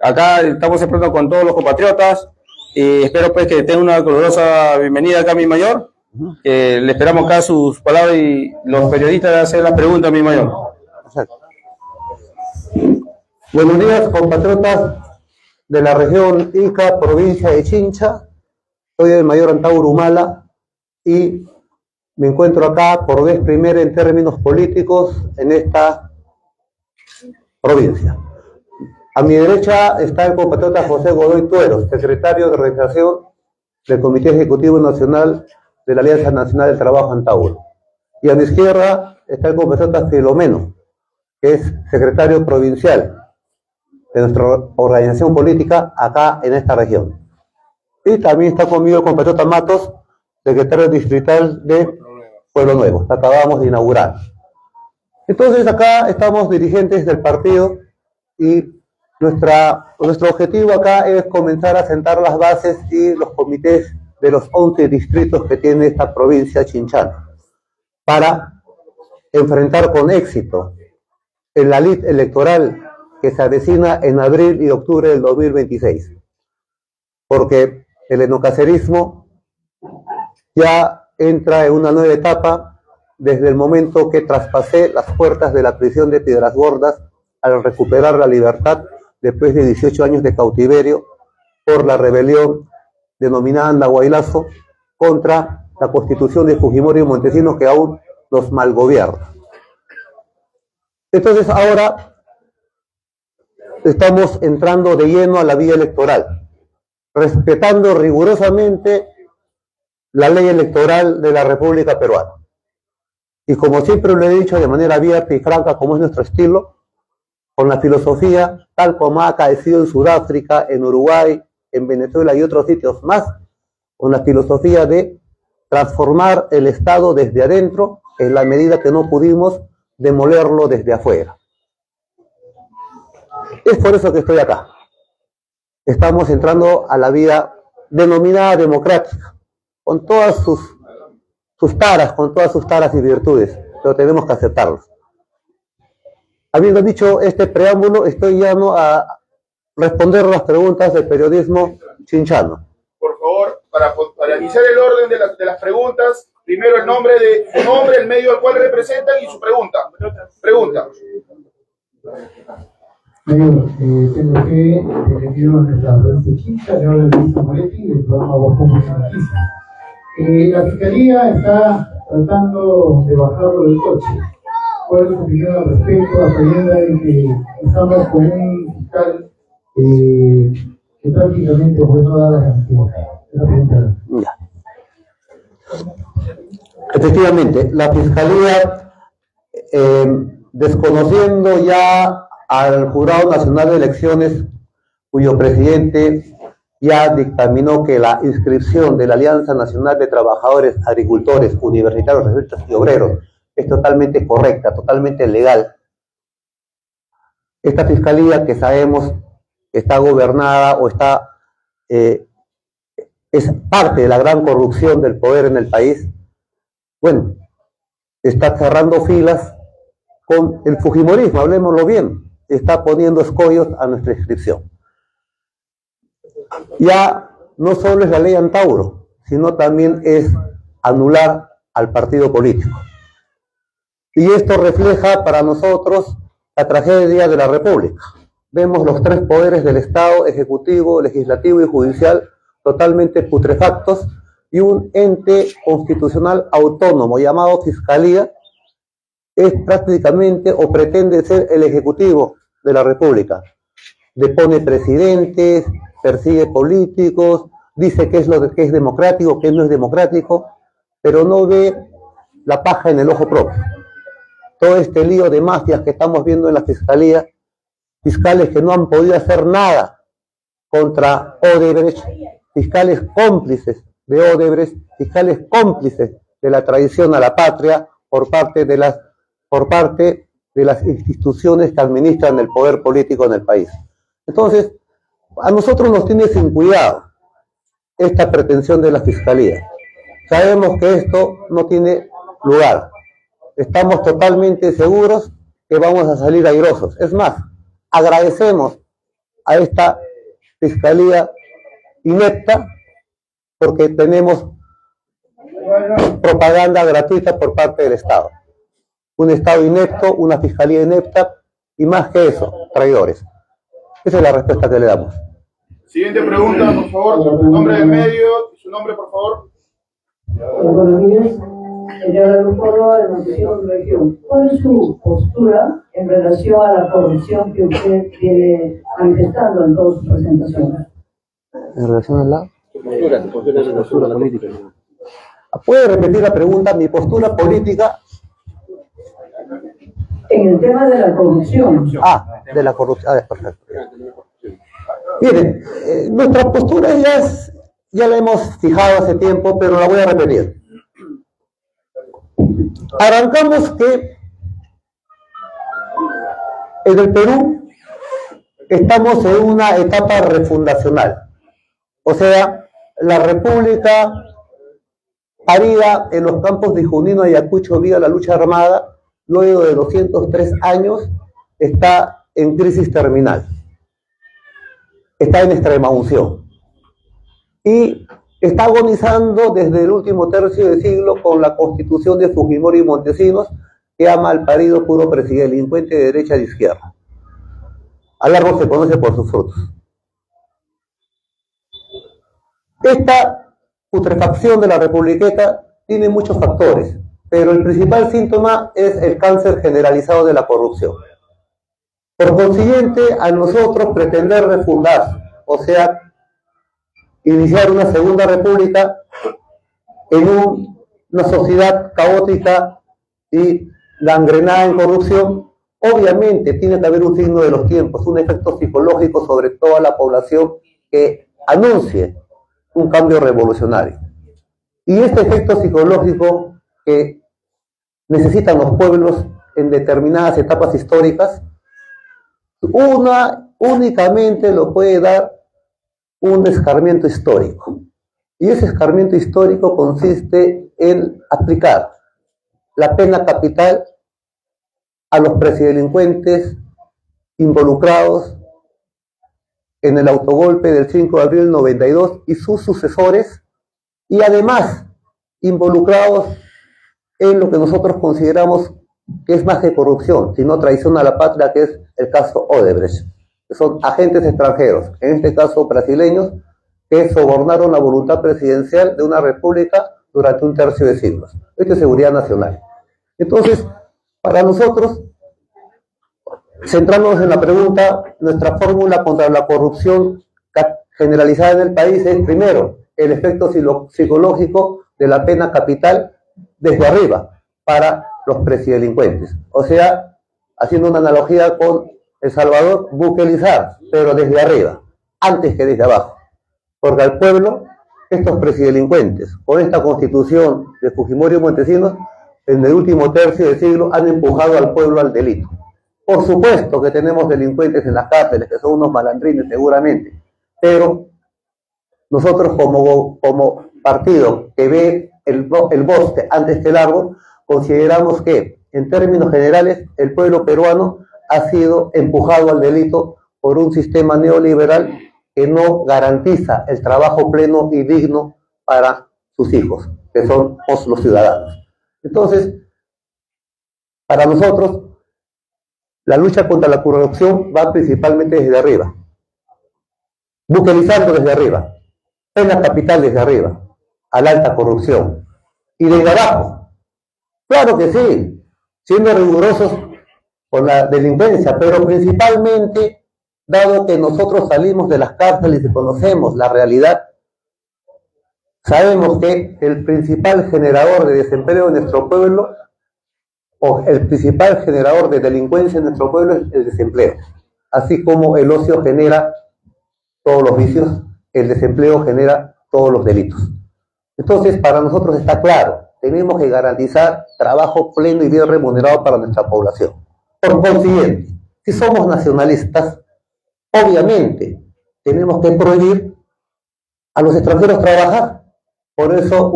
Acá estamos esperando con todos los compatriotas y espero pues que tengan una calurosa bienvenida acá a mi mayor. Le esperamos acá sus palabras y los periodistas de hacer las preguntas a mi mayor. Buenos días, compatriotas de la región Ica, provincia de Chincha. Soy el mayor Antauro Humala y me encuentro acá por vez primera en términos políticos en esta provincia. A mi derecha está el compatriota José Godoy Tuero, secretario de organización del Comité Ejecutivo Nacional de la Alianza Nacional del Trabajo Antauro. Y a mi izquierda está el compatriota Filomeno, que es secretario provincial de nuestra organización política acá en esta región. Y también está conmigo el compatriota Matos, secretario distrital de Pueblo Nuevo, que acabamos de inaugurar. Entonces acá estamos dirigentes del partido y nuestro objetivo acá es comenzar a sentar las bases y los comités de los 11 distritos que tiene esta provincia chinchana para enfrentar con éxito en la lid electoral que se avecina en abril y octubre del 2026. Porque el etnocacerismo ya entra en una nueva etapa desde el momento que traspasé las puertas de la prisión de Piedras Gordas al recuperar la libertad después de 18 años de cautiverio por la rebelión denominada Andahuaylazo contra la constitución de Fujimori y Montesinos que aún nos malgobierna. Entonces ahora estamos entrando de lleno a la vía electoral, respetando rigurosamente la ley electoral de la República Peruana. Y como siempre lo he dicho de manera abierta y franca, como es nuestro estilo, con la filosofía, tal como ha acaecido en Sudáfrica, en Uruguay, en Venezuela y otros sitios más, con la filosofía de transformar el Estado desde adentro en la medida que no pudimos demolerlo desde afuera. Es por eso que estoy acá. Estamos entrando a la vía denominada democrática, con todas sus taras y virtudes, pero tenemos que aceptarlos. Habiendo dicho este preámbulo, estoy llano a responder las preguntas del periodismo chinchano. Por favor, para iniciar el orden de las preguntas, primero el nombre, el medio al cual representan y su pregunta. Pregunta. Tengo que elegido en la provincia de Chincha, yo de Luis Moretti, del programa Voz Populi Noticias. La Fiscalía está tratando de bajarlo del coche. ¿Cuál es su opinión al respecto, a sabiendas de que estamos con un fiscal que prácticamente pues, no da la garantías? Efectivamente, la Fiscalía, desconociendo ya al Jurado Nacional de Elecciones, cuyo presidente ya dictaminó que la inscripción de la Alianza Nacional de Trabajadores, Agricultores, Universitarios, Reservistas y Obreros es totalmente correcta, totalmente legal. Esta Fiscalía, que sabemos está gobernada o es parte de la gran corrupción del poder en el país, bueno, está cerrando filas con el fujimorismo, hablemoslo bien, está poniendo escollos a nuestra inscripción. Ya no solo es la ley Antauro, sino también es anular al partido político. Y esto refleja para nosotros la tragedia de la República. Vemos los tres poderes del Estado, ejecutivo, legislativo y judicial, totalmente putrefactos, y un ente constitucional autónomo llamado Fiscalía es prácticamente o pretende ser el ejecutivo de la República. Depone presidentes, persigue políticos, dice qué es lo que es democrático, qué no es democrático, pero no ve la paja en el ojo propio. Todo este lío de mafias que estamos viendo en la Fiscalía, fiscales que no han podido hacer nada contra Odebrecht, fiscales cómplices de Odebrecht, fiscales cómplices de la traición a la patria por parte de las instituciones que administran el poder político en el país. Entonces, a nosotros nos tiene sin cuidado esta pretensión de la Fiscalía. Sabemos que esto no tiene lugar. Estamos totalmente seguros que vamos a salir airosos. Es más, agradecemos a esta fiscalía inepta porque tenemos propaganda gratuita por parte del Estado. Un Estado inepto, una fiscalía inepta y más que eso, traidores. Esa es la respuesta que le damos. Siguiente pregunta, por favor. Nombre del medio y su nombre, por favor. Buenos días. Señora Lujoro, de Noticiero Región. ¿Cuál es su postura en relación a la corrupción que usted viene manifestando en todas sus presentaciones? En relación a la postura política. ¿Puede repetir la pregunta? Mi postura política. En el tema de la corrupción. De la corrupción. Perfecto. Miren, nuestra postura ya la hemos fijado hace tiempo, pero la voy a repetir. Arrancamos que en el Perú estamos en una etapa refundacional. O sea, la República parida en los campos de Junín, Ayacucho, vía la lucha armada, luego de 203 años, está en crisis terminal. Está en extrema unción. Y está agonizando desde el último tercio de siglo con la constitución de Fujimori y Montesinos, que ama al parido puro presidelincuente de derecha y de izquierda. Al árbol se conoce por sus frutos. Esta putrefacción de la republiqueta tiene muchos factores, pero el principal síntoma es el cáncer generalizado de la corrupción. Por consiguiente, a nosotros pretender refundar, o sea, iniciar una segunda república en una sociedad caótica y gangrenada en corrupción, obviamente tiene que haber un signo de los tiempos, un efecto psicológico sobre toda la población que anuncie un cambio revolucionario. Y este efecto psicológico que necesitan los pueblos en determinadas etapas históricas, únicamente lo puede dar un escarmiento histórico. Y ese escarmiento histórico consiste en aplicar la pena capital a los presidelincuentes involucrados en el autogolpe del 5 de abril del 92 y sus sucesores, y además involucrados en lo que nosotros consideramos que es más que corrupción, sino traición a la patria, que es el caso Odebrecht, que son agentes extranjeros, en este caso brasileños, que sobornaron la voluntad presidencial de una república durante un tercio de siglo. Esto es seguridad nacional. Entonces, para nosotros, centrándonos en la pregunta, nuestra fórmula contra la corrupción generalizada en el país es, primero, el efecto psicológico de la pena capital desde arriba para los presidelincuentes. O sea, haciendo una analogía con El Salvador, buquelizar, pero desde arriba, antes que desde abajo. Porque al pueblo, estos presidelincuentes, con esta constitución de Fujimori y Montesinos, en el último tercio del siglo han empujado al pueblo al delito. Por supuesto que tenemos delincuentes en las cárceles, que son unos malandrines seguramente, pero nosotros como partido que ve el bosque antes que el árbol, consideramos que, en términos generales, el pueblo peruano ha sido empujado al delito por un sistema neoliberal que no garantiza el trabajo pleno y digno para sus hijos, que son los ciudadanos. Entonces, para nosotros, la lucha contra la corrupción va principalmente desde arriba, buquelizando desde arriba, pena capital desde arriba, a la alta corrupción, y desde abajo, claro que sí, siendo rigurosos con la delincuencia, pero principalmente, dado que nosotros salimos de las cárceles y conocemos la realidad, sabemos que el principal generador de desempleo en nuestro pueblo, o el principal generador de delincuencia en nuestro pueblo, es el desempleo. Así como el ocio genera todos los vicios, el desempleo genera todos los delitos. Entonces, para nosotros está claro, tenemos que garantizar trabajo pleno y bien remunerado para nuestra población. Por consiguiente, si somos nacionalistas, obviamente tenemos que prohibir a los extranjeros trabajar. Por eso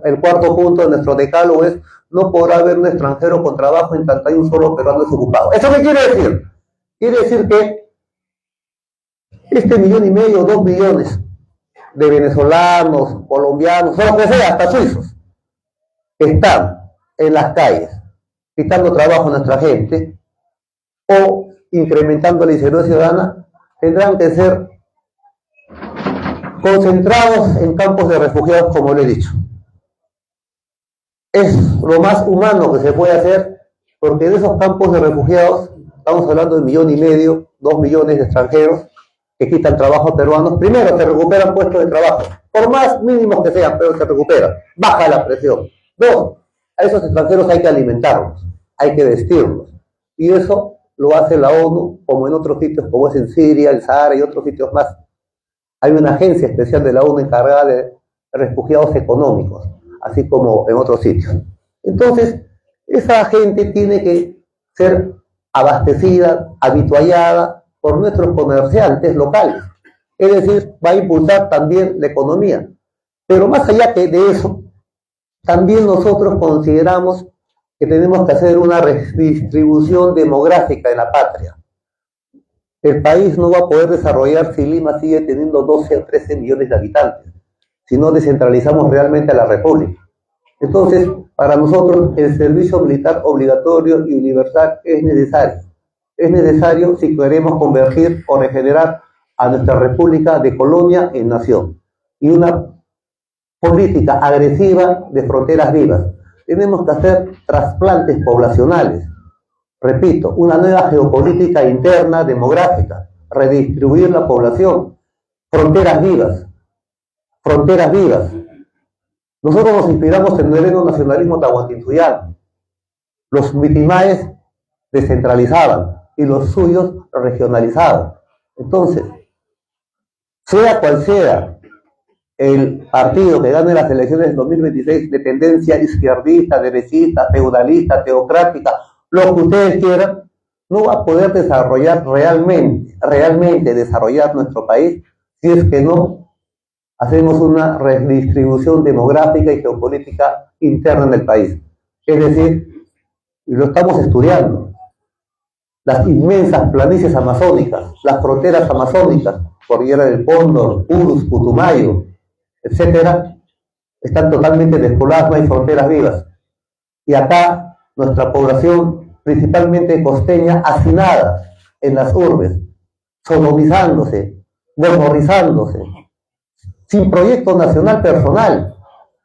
el cuarto punto de nuestro decálogo es: no podrá haber un extranjero con trabajo en tanto hay un solo peruano desocupado. ¿Eso qué quiere decir? Quiere decir que este 1,5 millones, 2 millones de venezolanos, colombianos, o lo que sea, hasta suizos, están en las calles, quitando trabajo a nuestra gente o incrementando la inseguridad ciudadana, tendrán que ser concentrados en campos de refugiados, como lo he dicho. Es lo más humano que se puede hacer, porque en esos campos de refugiados estamos hablando de 1,5 millones, 2 millones de extranjeros que quitan trabajo a peruanos. Primero, se recuperan puestos de trabajo, por más mínimos que sean, pero se recuperan, baja la presión. Dos, a esos extranjeros hay que alimentarlos, hay que vestirlos, y eso lo hace la ONU, como en otros sitios, como es en Siria, el Sahara y otros sitios más. Hay una agencia especial de la ONU encargada de refugiados económicos, así como en otros sitios. Entonces, esa gente tiene que ser abastecida, habituallada por nuestros comerciantes locales. Es decir, va a impulsar también la economía. Pero más allá que de eso, también nosotros consideramos que tenemos que hacer una redistribución demográfica en la patria. El país no va a poder desarrollar si Lima sigue teniendo 12 o 13 millones de habitantes, si no descentralizamos realmente a la República. Entonces, para nosotros el servicio militar obligatorio y universal es necesario. Es necesario si queremos convertir o regenerar a nuestra República de colonia en nación. Y una política agresiva de fronteras vivas. Tenemos que hacer trasplantes poblacionales. Repito, una nueva geopolítica interna demográfica, redistribuir la población, fronteras vivas, fronteras vivas. Nosotros nos inspiramos en el nacionalismo tahuantinsuyo. Los mitimaes descentralizaban y los suyos regionalizaban. Entonces, sea cual sea el partido que gane las elecciones del 2026, de tendencia izquierdista, derechista, feudalista, teocrática, lo que ustedes quieran, no va a poder desarrollar realmente desarrollar nuestro país si es que no hacemos una redistribución demográfica y geopolítica interna en el país. Es decir, y lo estamos estudiando, las inmensas planicies amazónicas, las fronteras amazónicas, Cordillera del Cóndor, Purus, Putumayo, etcétera, están totalmente despobladas, no hay fronteras vivas. Y acá nuestra población, principalmente costeña, hacinada en las urbes, sodomizándose, gomorrizándose, sin proyecto nacional personal.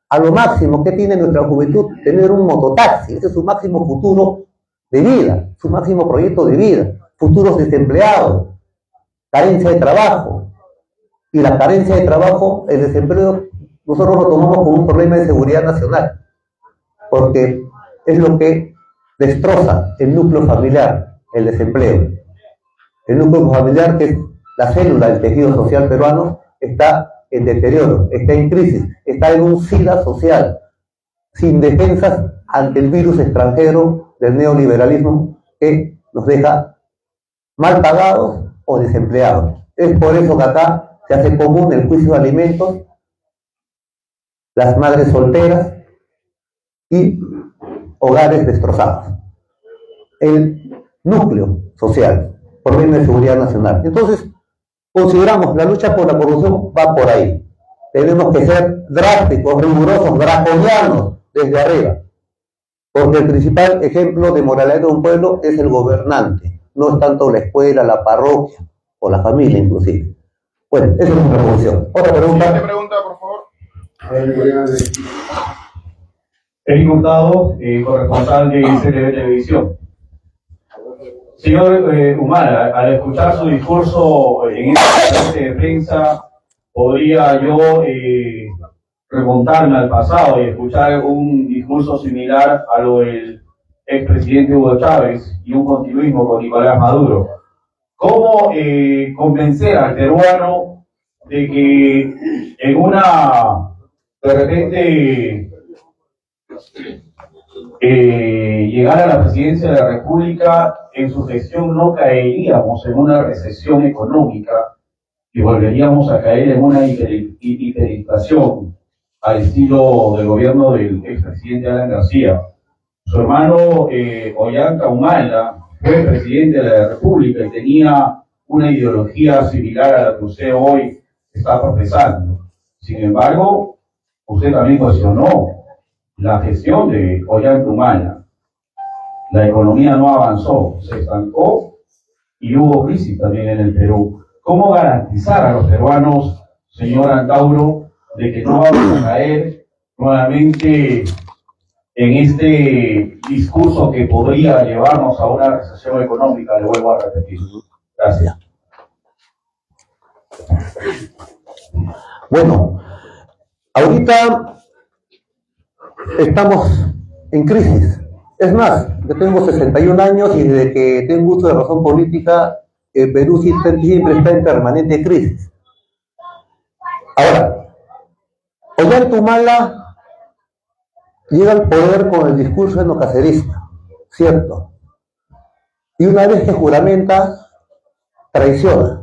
A lo máximo que tiene nuestra juventud, tener un mototaxi, ese es su máximo futuro de vida, su máximo proyecto de vida, futuros desempleados, carencia de trabajo. Y la carencia de trabajo, el desempleo, nosotros lo tomamos como un problema de seguridad nacional, porque es lo que destroza el núcleo familiar, el desempleo. El núcleo familiar, que es la célula del tejido social peruano, está en deterioro, está en crisis, está en un SIDA social, sin defensas ante el virus extranjero del neoliberalismo que nos deja mal pagados o desempleados. Es por eso que acá se hace común el juicio de alimentos, las madres solteras y hogares destrozados. El núcleo social, por medio de seguridad nacional. Entonces, consideramos la lucha por la corrupción va por ahí. Tenemos que ser drásticos, rigurosos, draconianos desde arriba. Porque el principal ejemplo de moralidad de un pueblo es el gobernante. No es tanto la escuela, la parroquia o la familia inclusive. Bueno, esa es una revolución. Otra pregunta. Siguiente pregunta, por favor. Eric Hurtado, corresponsal de CTV Televisión. Señor Humala, al escuchar su discurso en esta conferencia de prensa, podría yo remontarme al pasado y escuchar un discurso similar a lo del expresidente Hugo Chávez y un continuismo con Nicolás Maduro. ¿Cómo convencer al peruano de que en una, de repente, llegar a la presidencia de la República, en su gestión no caeríamos en una recesión económica y volveríamos a caer en una hiperinflación al estilo del gobierno del expresidente Alan García? Su hermano Ollanta Humala fue presidente de la República y tenía una ideología similar a la que usted hoy está profesando. Sin embargo, usted también cuestionó la gestión de Ollanta. La economía no avanzó, se estancó y hubo crisis también en el Perú. ¿Cómo garantizar a los peruanos, señor Antauro, de que no vamos a caer nuevamente en este discurso que podría llevarnos a una recesión económica? Le vuelvo a repetir. Gracias. Bueno, ahorita estamos en crisis. Es más, yo tengo 61 años y desde que tengo uso de razón política, el Perú siempre está en permanente crisis. Ahora, Ollanta llega al poder con el discurso etnocacerista, ¿cierto? Y una vez que juramenta, traiciona.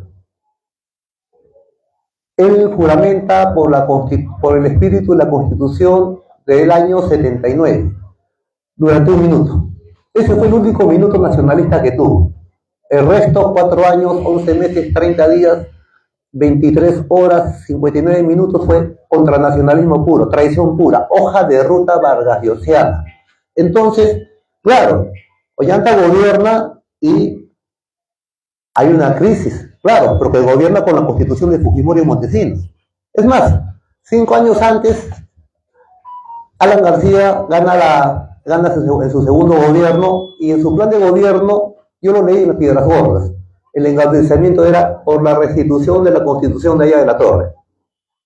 Él juramenta por el espíritu de la Constitución del año 79, durante un minuto. Ese fue el único minuto nacionalista que tuvo. El resto, 4 años, 11 meses, 30 días, 23 horas, 59 minutos fue contranacionalismo puro, traición pura, hoja de ruta vargasiosiana. Entonces, claro, Ollanta gobierna y hay una crisis, claro, porque gobierna con la constitución de Fujimori y Montesinos. Es más, 5 años antes, Alan García gana en su segundo gobierno y en su plan de gobierno, yo lo leí en las Piedras Gordas, el engrandecimiento era por la restitución de la constitución de allá de la Torre.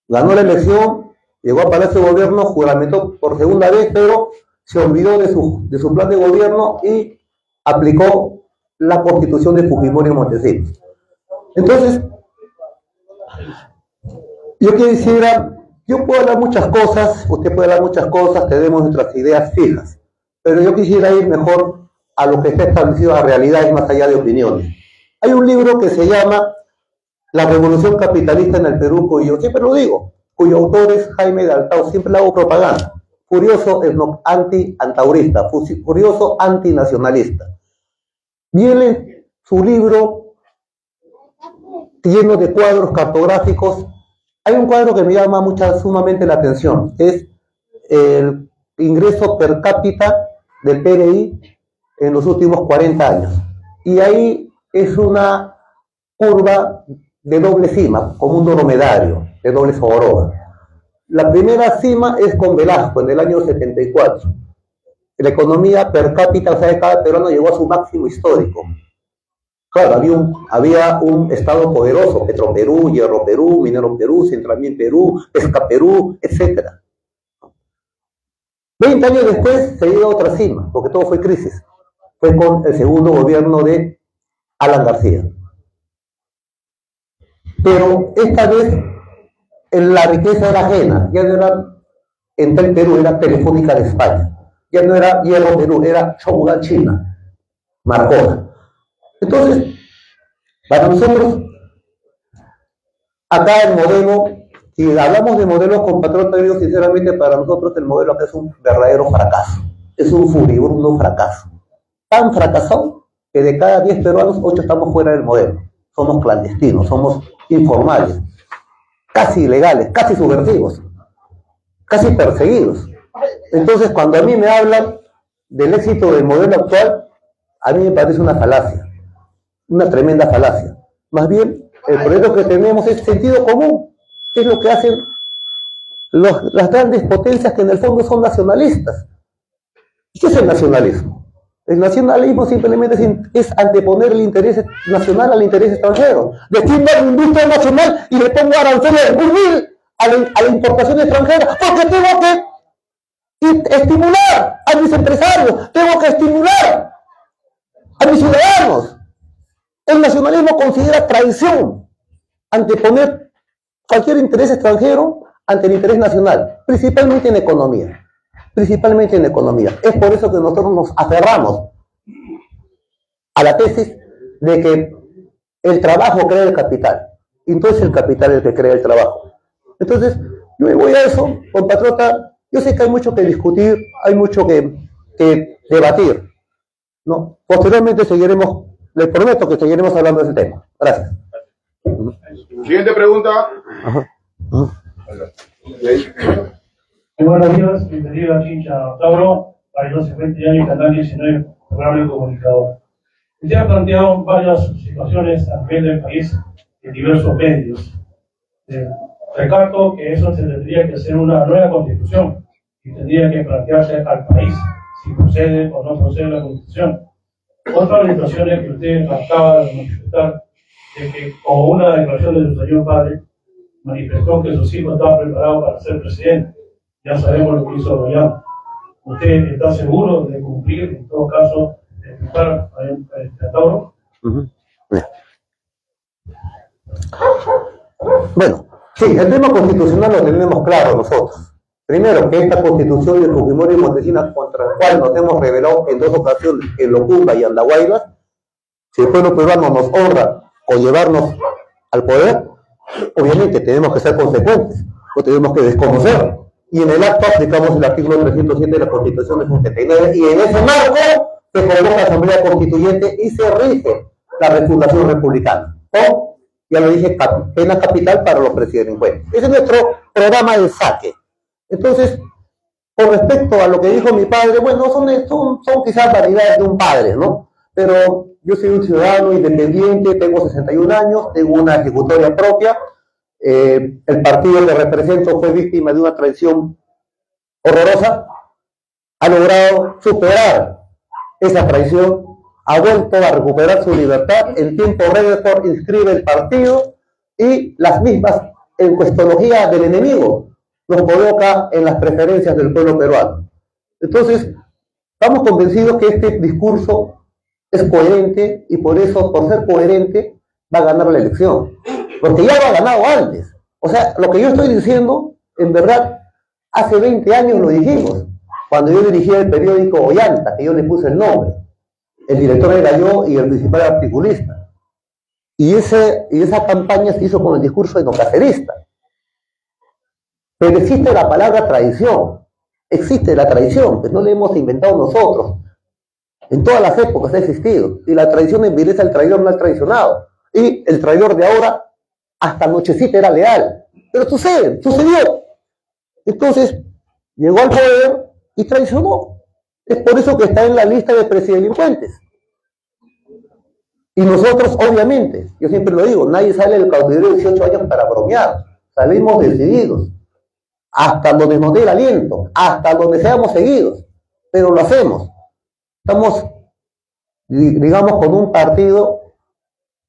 Ganó la elección, llegó a Palacio de Gobierno, juramentó por segunda vez, pero se olvidó de su plan de gobierno y aplicó la constitución de Fujimori y Montesinos. Entonces, yo puedo hablar muchas cosas, usted puede hablar muchas cosas, tenemos nuestras ideas fijas, pero yo quisiera ir mejor a lo que está establecido a realidades más allá de opiniones. Hay un libro que se llama La Revolución Capitalista en el Perú, cuyo, siempre lo digo, cuyo autor es Jaime de Altao, siempre le hago propaganda, furioso anti-antaurista, furioso antinacionalista. Viene su libro lleno de cuadros cartográficos. Hay un cuadro que me llama sumamente la atención, es el ingreso per cápita del PBI en los últimos 40 años. Y ahí es una curva de doble cima, como un dromedario, de doble joroba. La primera cima es con Velasco, en el año 74. La economía per cápita, o sea, de cada peruano llegó a su máximo histórico. Claro, había un estado poderoso, Petroperú, Hierro Perú, Minero Perú, Centralmin Perú, Pesca Perú, etc. 20 años después se llegó a otra cima, porque todo fue crisis. Fue con el segundo gobierno de Alan García. Pero esta vez la riqueza era ajena, ya no era Entel Perú, era Telefónica de España, ya no era Hierro Perú, era Shogugan China, Marcona. Entonces, para nosotros, acá el modelo, si hablamos de modelos compatriotas, digo sinceramente, para nosotros el modelo acá es un verdadero fracaso, es un furibundo fracaso. Tan fracasado que de cada 10 peruanos, 8 estamos fuera del modelo. Somos clandestinos, somos informales, casi ilegales, casi subversivos, casi perseguidos. Entonces, cuando a mí me hablan del éxito del modelo actual, a mí me parece una falacia, una tremenda falacia. Más bien, el proyecto que tenemos es sentido común, que es lo que hacen las grandes potencias que en el fondo son nacionalistas. ¿Qué es el nacionalismo? El nacionalismo simplemente es anteponer el interés nacional al interés extranjero. Destino a la industria nacional y le pongo aranceles de 1.000 a la importación extranjera, porque tengo que estimular a mis empresarios, tengo que estimular a mis ciudadanos. El nacionalismo considera traición anteponer cualquier interés extranjero ante el interés nacional, principalmente en economía. Principalmente en economía. Es por eso que nosotros nos aferramos a la tesis de que el trabajo crea el capital, y entonces el capital es el que crea el trabajo. Entonces, yo me voy a eso, compatriota. Yo sé que hay mucho que discutir, hay mucho que debatir, ¿no? Posteriormente seguiremos, les prometo que seguiremos hablando de ese tema. Gracias. Siguiente pregunta. Muy buenos días, bienvenido a Chincha Tauro, país 20 años, Canal 19, programa comunicador. Usted ha planteado varias situaciones a nivel del país en diversos medios. Recarto que eso se tendría que hacer una nueva constitución y tendría que plantearse al país si procede o no procede la constitución. Otra de las situaciones que usted acaba de manifestar, de que como una declaración de su señor padre, manifestó que sus hijos estaban preparados para ser presidente. Ya sabemos lo que hizo Goyán. ¿Usted está seguro de cumplir, en todo caso, de empezar a Tauro? Bueno, sí, el tema constitucional lo tenemos claro nosotros. Primero, que esta constitución de Fujimori y Montesinos, contra la cual nos hemos rebelado en 2 ocasiones, en Locumba y Andahuaylas, si el pueblo peruano nos honra con llevarnos al poder, obviamente tenemos que ser consecuentes, lo tenemos que desconocer. Y en el acto aplicamos el artículo 307 de la Constitución de 79, y en ese marco se convoca la Asamblea Constituyente y se rige la refundación republicana. O, ya lo dije, pena capital para los presidenciales. Ese es nuestro programa de saque. Entonces, con respecto a lo que dijo mi padre, bueno, son quizás vanidades de un padre, ¿no? Pero yo soy un ciudadano independiente, tengo 61 años, tengo una ejecutoria propia. El partido que represento fue víctima de una traición horrorosa, ha logrado superar esa traición, ha vuelto a recuperar su libertad, en tiempo récord inscribe el partido y las mismas encuestología del enemigo nos coloca en las preferencias del pueblo peruano. Entonces, estamos convencidos que este discurso es coherente y por eso, por ser coherente, va a ganar la elección. Porque ya lo ha ganado antes. O sea, lo que yo estoy diciendo, en verdad, hace 20 años lo dijimos, cuando yo dirigía el periódico Ollanta, que yo le puse el nombre. El director era yo y el principal articulista. Y esa campaña se hizo con el discurso enocacerista. Pero existe la palabra traición. Existe la traición, que no la hemos inventado nosotros. En todas las épocas ha existido. Y la traición envileza al traidor no al traicionado. Y el traidor de ahora, hasta nochecita era leal. Pero sucedió. Entonces, llegó al poder y traicionó. Es por eso que está en la lista de presidelincuentes. Y nosotros, obviamente, yo siempre lo digo, nadie sale del cautiverio de 18 años para bromear. Salimos decididos. Hasta donde nos dé el aliento, hasta donde seamos seguidos. Pero lo hacemos. Estamos, digamos, con un partido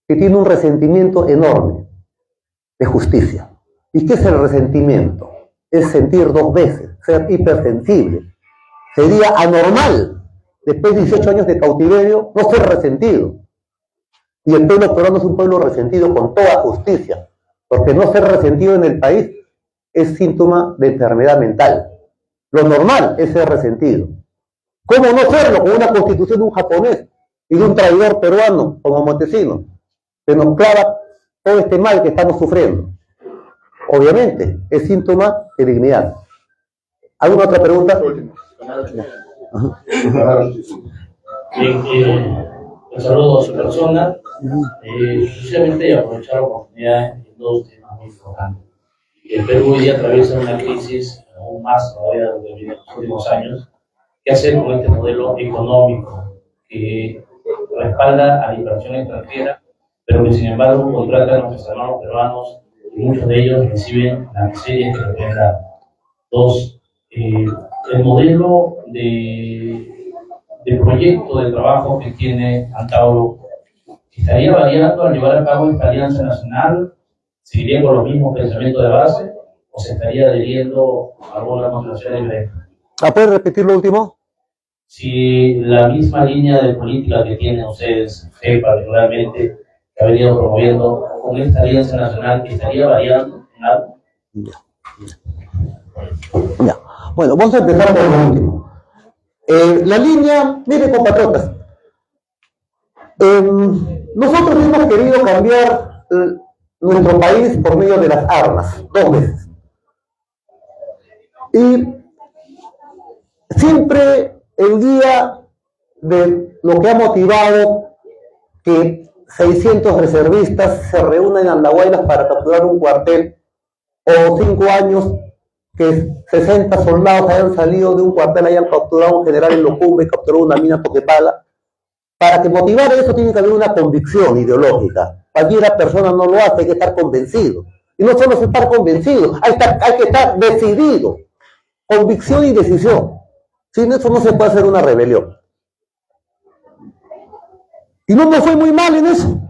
que tiene un resentimiento enorme de justicia. ¿Y qué es el resentimiento? Es sentir 2 veces, ser hipersensible. Sería anormal, después de 18 años de cautiverio, no ser resentido. Y el pueblo peruano es un pueblo resentido con toda justicia, porque no ser resentido en el país es síntoma de enfermedad mental. Lo normal es ser resentido. ¿Cómo no serlo con una constitución de un japonés y de un traidor peruano como Montesinos, que nos clava todo este mal que estamos sufriendo? Obviamente, es síntoma de dignidad. ¿Alguna otra pregunta? Bien, un saludo a su persona. Precisamente aprovechar la oportunidad en 2 temas muy importantes. El Perú hoy día atraviesa una crisis aún más todavía de los últimos años. ¿Qué hacer con este modelo económico que respalda a la inversión extranjera, pero que sin embargo contrata a nuestros hermanos peruanos y muchos de ellos reciben las miserias que les pueden dar? 2, el modelo de proyecto de trabajo que tiene Antauro estaría variando al llevar a cabo esta alianza nacional. ¿Seguiría con los mismos pensamientos de base o se estaría adhiriendo a alguna consideración diferente? ¿Puedes repetir lo último? Si la misma línea de política que tienen ustedes, particularmente, que ha venido promoviendo con esta alianza nacional, ¿estaría variando en algo? Ya. Bueno, vamos a empezar por lo último. La línea, mire, compatriotas, nosotros hemos querido cambiar nuestro país por medio de las armas, 2 veces. Y siempre el guía de lo que ha motivado que 600 reservistas se reúnen en Andahuaylas para capturar un cuartel, o 5 años que 60 soldados hayan salido de un cuartel, hayan capturado a un general en Locumbe, capturado una mina Toquepala. Para que motivar eso tiene que haber una convicción ideológica. Cualquiera persona no lo hace, hay que estar convencido. Y no solo estar convencido, hay que estar decidido. Convicción y decisión. Sin eso no se puede hacer una rebelión. Y no me fue muy mal en eso,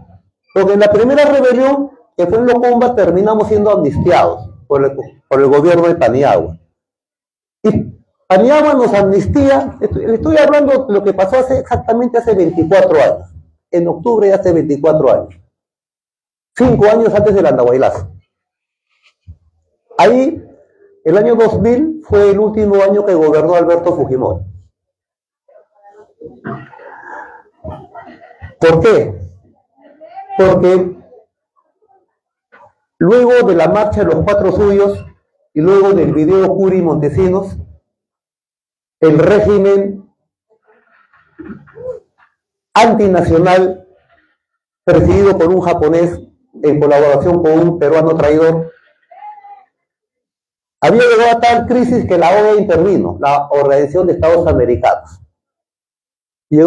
porque en la primera rebelión, que fue en Locumba, terminamos siendo amnistiados por el gobierno de Paniagua. Y Paniagua nos amnistía, le estoy hablando de lo que pasó exactamente hace 24 años, en octubre de hace 24 años, 5 años antes del Andahuaylazo. Ahí, el año 2000 fue el último año que gobernó Alberto Fujimori. ¿Por qué? Porque luego de la marcha de los 4 suyos y luego del video Curi Montesinos, el régimen antinacional presidido por un japonés en colaboración con un peruano traidor había llegado a tal crisis que la OEA intervino, la Organización de Estados Americanos. Y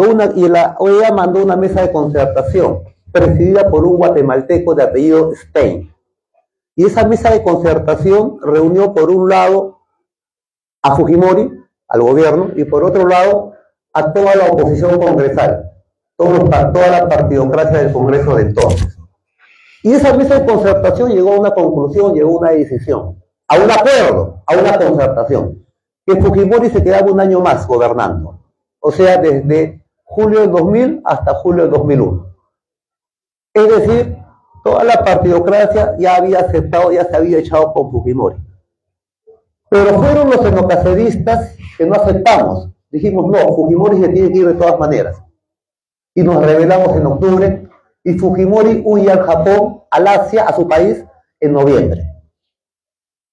la OEA mandó una mesa de concertación presidida por un guatemalteco de apellido Stein. Y esa mesa de concertación reunió por un lado a Fujimori, al gobierno, y por otro lado a toda la oposición congresal, toda la partidocracia del Congreso de entonces. Y esa mesa de concertación llegó a una conclusión, llegó a una decisión, a un acuerdo, a una concertación, que Fujimori se quedaba un año más gobernando, o sea, desde julio del 2000 hasta julio del 2001. Es decir, toda la partidocracia ya había aceptado, ya se había echado con Fujimori. Pero fueron los xenocaceristas que no aceptamos. Dijimos, no, Fujimori se tiene que ir de todas maneras. Y nos rebelamos en octubre, y Fujimori huye al Japón, al Asia, a su país, en noviembre.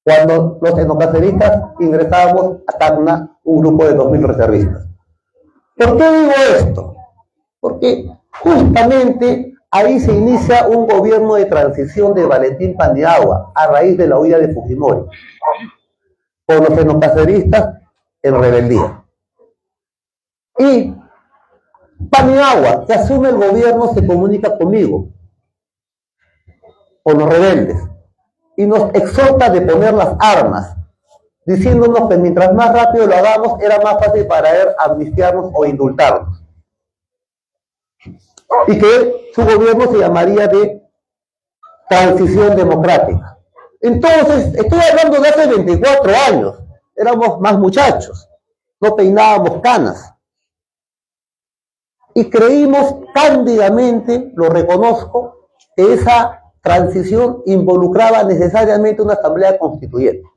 Cuando los xenocaceristas ingresábamos a Tacna, un grupo de 2000 reservistas. ¿Por qué digo esto? Porque justamente ahí se inicia un gobierno de transición de Valentín Paniagua, a raíz de la huida de Fujimori, con los xenocaceristas en rebeldía. Y Paniagua, que asume el gobierno, se comunica conmigo, con los rebeldes, y nos exhorta de poner las armas, diciéndonos que mientras más rápido lo hagamos, era más fácil para él amnistiarnos o indultarnos. Y que su gobierno se llamaría de transición democrática. Entonces, estoy hablando de hace 24 años, éramos más muchachos, no peinábamos canas. Y creímos cándidamente, lo reconozco, que esa transición involucraba necesariamente una asamblea constituyente.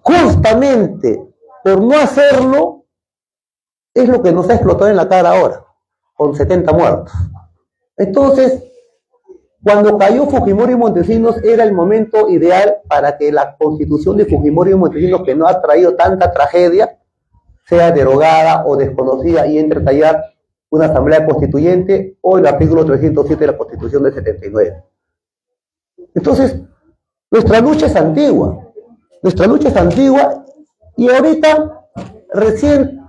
Justamente por no hacerlo, es lo que nos ha explotado en la cara ahora, con 70 muertos. Entonces, cuando cayó Fujimori y Montesinos, era el momento ideal para que la constitución de Fujimori y Montesinos, que no ha traído tanta tragedia, sea derogada o desconocida y entre a tallar una asamblea constituyente o el artículo 307 de la Constitución del 79. Entonces, nuestra lucha es antigua. Nuestra lucha es antigua y ahorita recién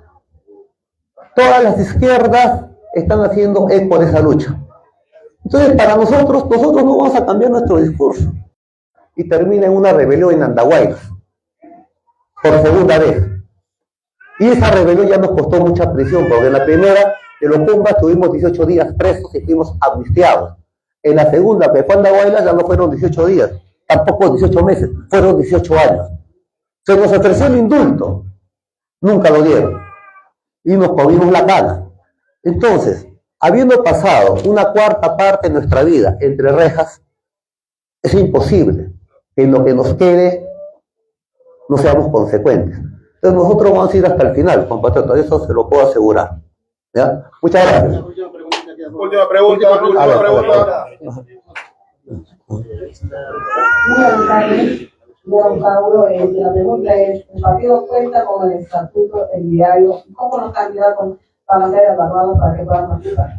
todas las izquierdas están haciendo eco de esa lucha. Entonces, para nosotros no vamos a cambiar nuestro discurso. Y termina en una rebelión en Andahuaylas, por segunda vez. Y esa rebelión ya nos costó mucha prisión, porque en la primera de Locumba estuvimos 18 días presos y fuimos amnistiados. En la segunda, que fue Andahuaylas, ya no fueron 18 días, tampoco 18 meses, fueron 18 años. Se nos ofreció el indulto, nunca lo dieron. Y nos comimos la cana. Entonces, habiendo pasado una cuarta parte de nuestra vida entre rejas, es imposible que en lo que nos quede no seamos consecuentes. Entonces nosotros vamos a ir hasta el final, compatriotas, eso se lo puedo asegurar. ¿Ya? Muchas gracias. Última pregunta. Don Pablo, la pregunta es, ¿el partido cuenta con el estatuto, el diario? ¿Cómo los candidatos van a ser evaluados para que puedan participar?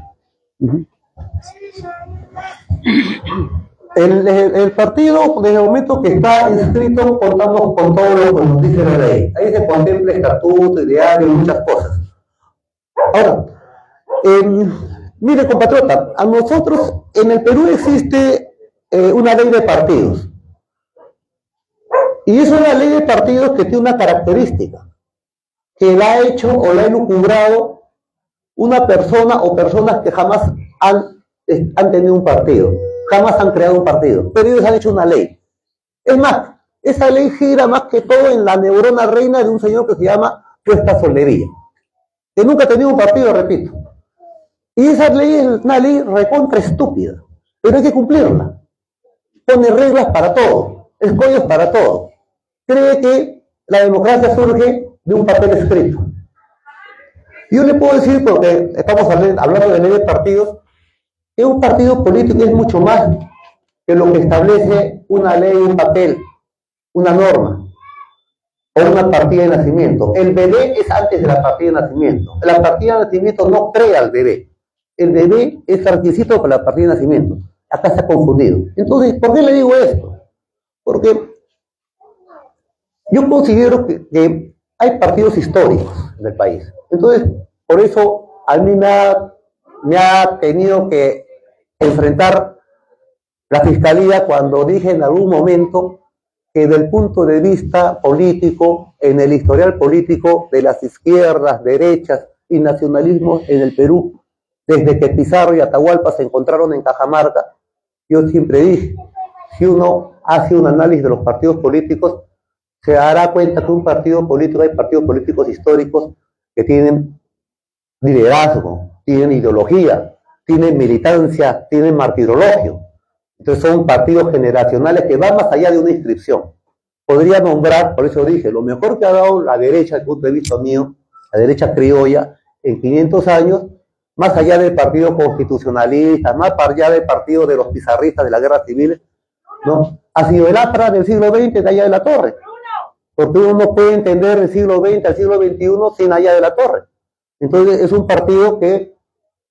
El partido, desde el momento que está inscrito, contamos con todo lo que nos dice la ley. Ahí se contempla estatuto, ideario, muchas cosas. Ahora, mire, compatriota, a nosotros en el Perú existe una ley de partidos. Y es una ley de partidos que tiene una característica, que la ha hecho o la ha elucubrado una persona o personas que jamás han tenido un partido, jamás han creado un partido, pero ellos han hecho una ley. Es más, esa ley gira más que todo en la neurona reina de un señor que se llama Cuesta Solería, que nunca ha tenido un partido, repito. Y esa ley es una ley recontra estúpida, pero hay que cumplirla. Pone reglas para todo, escollos para todo. Cree que la democracia surge de un papel escrito. Yo le puedo decir, porque estamos hablando de ley de partidos, que un partido político es mucho más que lo que establece una ley, un papel, una norma o una partida de nacimiento. El bebé es antes de la partida de nacimiento. La partida de nacimiento no crea al bebé. El bebé es requisito para la partida de nacimiento. Acá se ha confundido. Entonces, ¿por qué le digo esto? Porque yo considero que hay partidos históricos en el país. Entonces, por eso a mí me ha tenido que enfrentar la Fiscalía cuando dije en algún momento que desde el punto de vista político, en el historial político de las izquierdas, derechas y nacionalismos en el Perú, desde que Pizarro y Atahualpa se encontraron en Cajamarca, yo siempre dije, si uno hace un análisis de los partidos políticos, se dará cuenta que un partido político, hay partidos políticos históricos que tienen liderazgo, tienen ideología, tienen militancia, tienen martirologio. Entonces son partidos generacionales que van más allá de una inscripción. Podría nombrar, por eso dije, lo mejor que ha dado la derecha, desde el punto de vista mío, la derecha criolla, en 500 años, más allá del partido constitucionalista, más allá del partido de los pizarristas de la guerra civil, ¿no? Ha sido el APRA del siglo XX de Allá de la Torre. Porque uno no puede entender el siglo XX al siglo XXI sin Allá de la Torre. Entonces es un partido que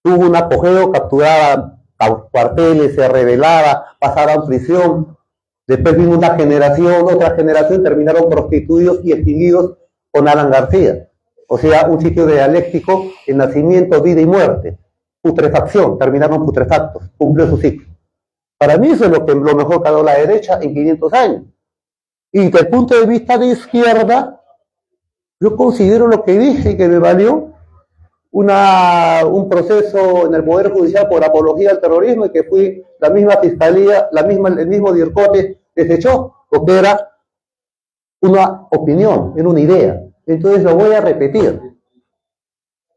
tuvo un apogeo, capturaba cuarteles, se rebelaba, pasaba en prisión. Después vino una generación, otra generación, terminaron prostituidos y extinguidos con Alan García. O sea, un sitio dialéctico en nacimiento, vida y muerte. Putrefacción, terminaron putrefactos, cumplió su ciclo. Para mí eso es lo mejor que ha dado la derecha en 500 años. Y desde el punto de vista de izquierda, yo considero lo que dije y que me valió un proceso en el Poder Judicial por apología al terrorismo y que fui la misma fiscalía, el mismo DIRCOTE desechó, porque era una opinión, era una idea. Entonces lo voy a repetir.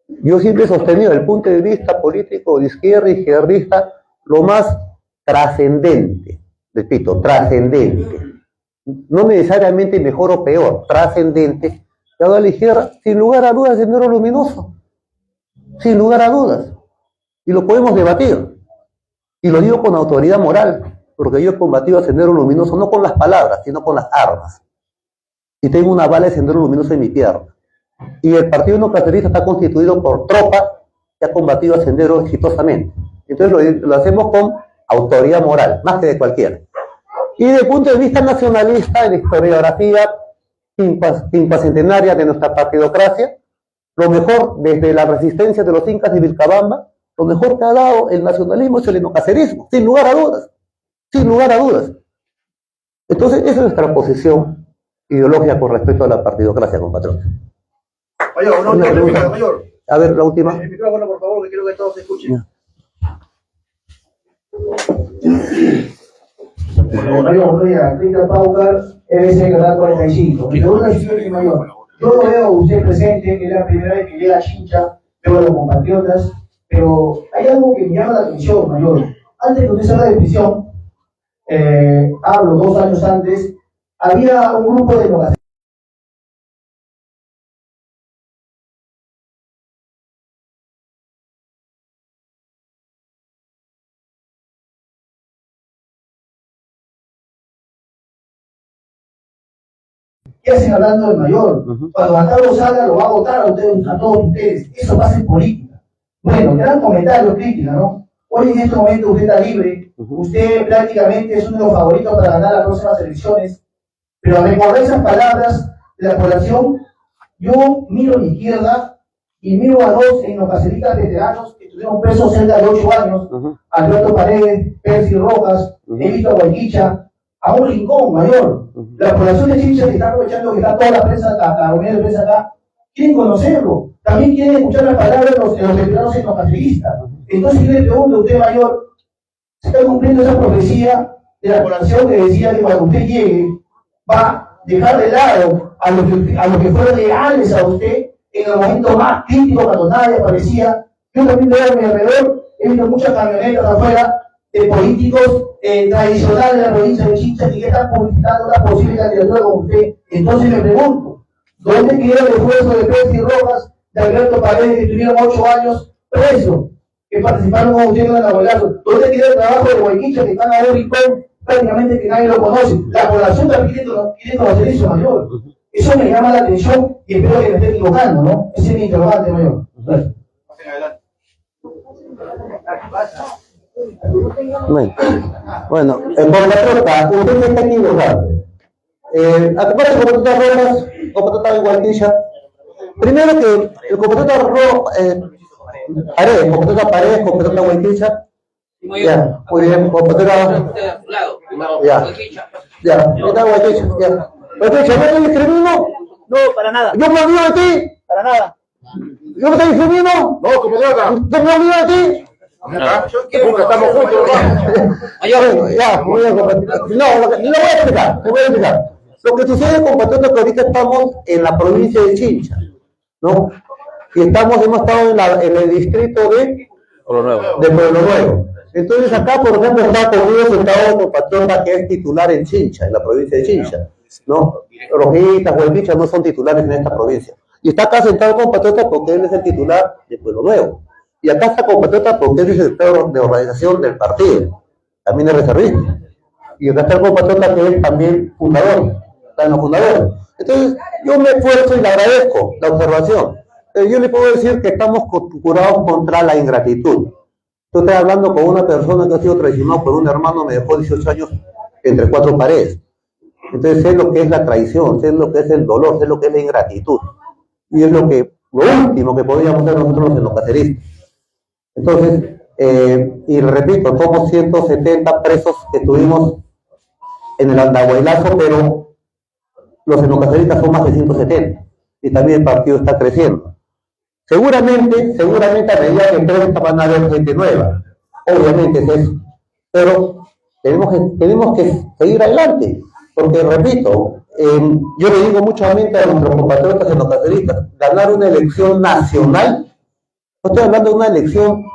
Yo siempre he sostenido desde el punto de vista político de izquierda y izquierdista lo más trascendente, repito, trascendente. No necesariamente mejor o peor, trascendente, dado a la izquierda, sin lugar a dudas, Sendero Luminoso. Sin lugar a dudas. Y lo podemos debatir. Y lo digo con autoridad moral, porque yo he combatido a Sendero Luminoso no con las palabras, sino con las armas. Y tengo una bala de Sendero Luminoso en mi pierna. Y el Partido No Cacerista está constituido por tropa que ha combatido a Sendero exitosamente. Entonces lo hacemos con autoridad moral, más que de cualquiera. Y desde el punto de vista nacionalista, en la historiografía quincuacentenaria de nuestra partidocracia, lo mejor desde la resistencia de los incas de Vilcabamba, lo mejor que ha dado el nacionalismo es el enocacerismo, sin lugar a dudas, sin lugar a dudas. Entonces, esa es nuestra posición ideológica con respecto a la partidocracia, compatriotas. Mayor, no, mayor. A ver, la última. El micrófono, por favor, que quiero que todos se escuchen. Mayor, Rita Paucar, EBC Canal 45. Mi pregunta es siguiente, mayor. Yo lo veo a usted presente, que es la primera vez que llega a Chincha, veo a los compatriotas, pero hay algo que me llama la atención, mayor. Antes de usted salga de prisión, hablo 2 años antes, había un grupo de enocaceristas ¿Qué hacen hablando del mayor? Cuando Matado salga lo va a votar a todos ustedes. Eso va a ser política. Bueno, gran comentario, crítica, ¿no? Hoy en este momento usted está libre, usted prácticamente es uno de los favoritos para ganar las próximas elecciones, pero al recordar esas palabras de la población, yo miro a mi izquierda y miro a dos enocaceritas veteranos que estuvieron presos cerca de 8 años, Alberto Paredes, Percy Rojas, he visto a Guayquicha, a un rincón mayor. La población de Chincha, que está aprovechando que está toda la prensa acá, la reunión de prensa acá, quieren conocerlo, también quieren escuchar las palabras de los veteranos enocaceristas. Entonces yo le pregunto a usted, mayor, ¿se está cumpliendo esa profecía de la población que decía que cuando usted llegue va a dejar de lado a los que fueron leales a usted en el momento más crítico cuando nadie aparecía? Yo también veo a mi alrededor, he visto muchas camionetas afuera de políticos tradicionales de la provincia de Chincha que ya están publicitando una posible candidatura con usted. Entonces me pregunto, ¿dónde quedó el esfuerzo de Percy Rojas, de Alberto Paredes, que estuvieron 8 años presos, que participaron con usted en el abuelazo? ¿Dónde quedó el trabajo de Guayquicha, que están a un rincón prácticamente que nadie lo conoce? La población también quiere conocer eso, mayor. Eso me llama la atención y espero que me esté equivocando, ¿no? Ese es mi interrogante, mayor. Gracias. Bueno, en Compatriota, usted no está equivocado. Aparte de Compatriota de Guayquilla, primero que el Compatriota Paredes, Compatriota Guayquilla, ya, muy bien, Compatriota, ya, está Guayquilla, ya. Guayquilla, ¿no te discrimino? No, para nada. ¿Yo me olvido de ti? Para nada. ¿Yo me te discrimino? No, compatriota. ¿Usted me olvido de ti? Nunca estamos juntos, hermano. Ya, muy bien, compatriota. No, lo voy a explicar, te voy a explicar. Lo que sucede, compatriota, es que ahorita estamos en la provincia de Chincha, ¿no? Y hemos estado en el distrito de Pueblo Nuevo. Entonces acá, por ejemplo, está conmigo sentado un compatriota que es titular en Chincha, en la provincia de Chincha, ¿no? Rojitas, Huelquicha no son titulares en esta provincia. Y está acá sentado el compatriota porque él es el titular de Pueblo Nuevo. Y acá está compatriota porque él es el secretario de organización del partido, también es reservista. Y acá está el compatriota que es también fundador, está en los fundadores. Entonces, yo me esfuerzo y le agradezco la observación. Yo le puedo decir que estamos curados contra la ingratitud. Yo estoy hablando con una persona que ha sido traicionado por un hermano, me dejó 18 años entre 4 paredes. Entonces sé lo que es la traición, sé lo que es el dolor, sé lo que es la ingratitud. Y es lo último que podríamos hacer nosotros los enocaceristas. Entonces, y repito, somos 170 presos que tuvimos en el Andahuaylazo, pero los enocaceristas son más de 170. Y también el partido está creciendo. Seguramente a medida que crezca van a haber gente nueva. Obviamente es eso. Pero tenemos que seguir adelante. Porque, repito, yo le digo muchamente a nuestros compatriotas enocaceristas, ganar una elección nacional, no estoy hablando de una elección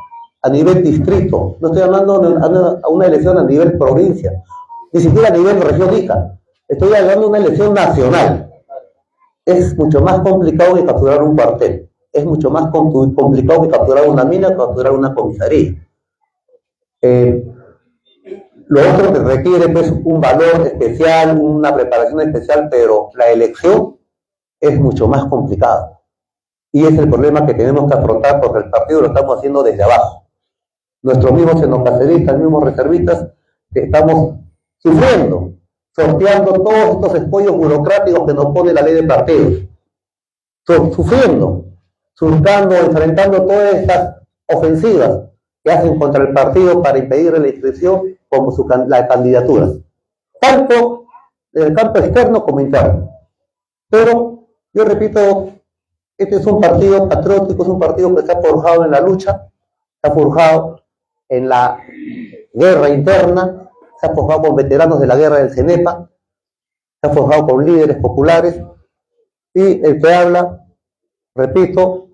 a nivel distrito, no estoy hablando de una elección a nivel provincia, ni siquiera a nivel región Ica, estoy hablando de una elección nacional. Es mucho más complicado que capturar un cuartel, es mucho más complicado que capturar una mina, que capturar una comisaría. Lo otro que requiere pues un valor especial, una preparación especial, pero la elección es mucho más complicada. Y es el problema que tenemos que afrontar porque el partido lo estamos haciendo desde abajo. Nuestros mismos enocaceristas, mismos reservistas, que estamos sufriendo, sorteando todos estos escollos burocráticos que nos pone la ley de partidos. Sufriendo, surcando, enfrentando todas estas ofensivas que hacen contra el partido para impedir la inscripción como las candidaturas, tanto en el campo externo como interno. Pero, yo repito, este es un partido patriótico, es un partido que se ha forjado en la lucha, se ha forjado en la guerra interna, se ha forjado con veteranos de la guerra del CENEPA, se ha forjado con líderes populares, y el que habla, repito,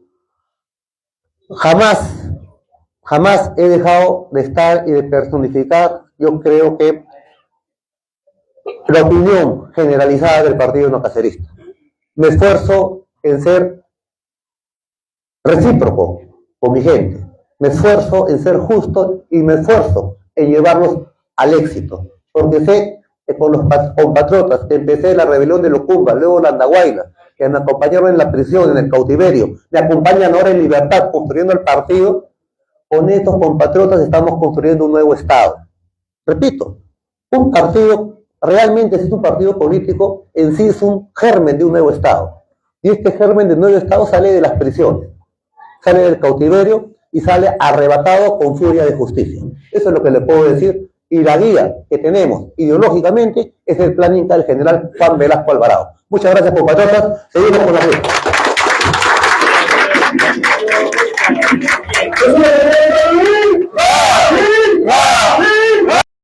jamás he dejado de estar y de personificar, yo creo que la opinión generalizada del partido enocacerista. Me esfuerzo en ser recíproco con mi gente, me esfuerzo en ser justo y me esfuerzo en llevarlos al éxito, porque sé que con los compatriotas que empecé la rebelión de Locumba, luego la Andahuayla, que me acompañaron en la prisión, en el cautiverio, me acompañan ahora en libertad construyendo el partido, honestos compatriotas, estamos construyendo un nuevo Estado. Repito, un partido, realmente es un partido político, en sí es un germen de un nuevo Estado. Y este germen del nuevo Estado sale de las prisiones, sale del cautiverio y sale arrebatado con furia de justicia. Eso es lo que le puedo decir. Y la guía que tenemos ideológicamente es el plan Inca del general Juan Velasco Alvarado. Muchas gracias, compatriotas. Seguimos con la fiesta.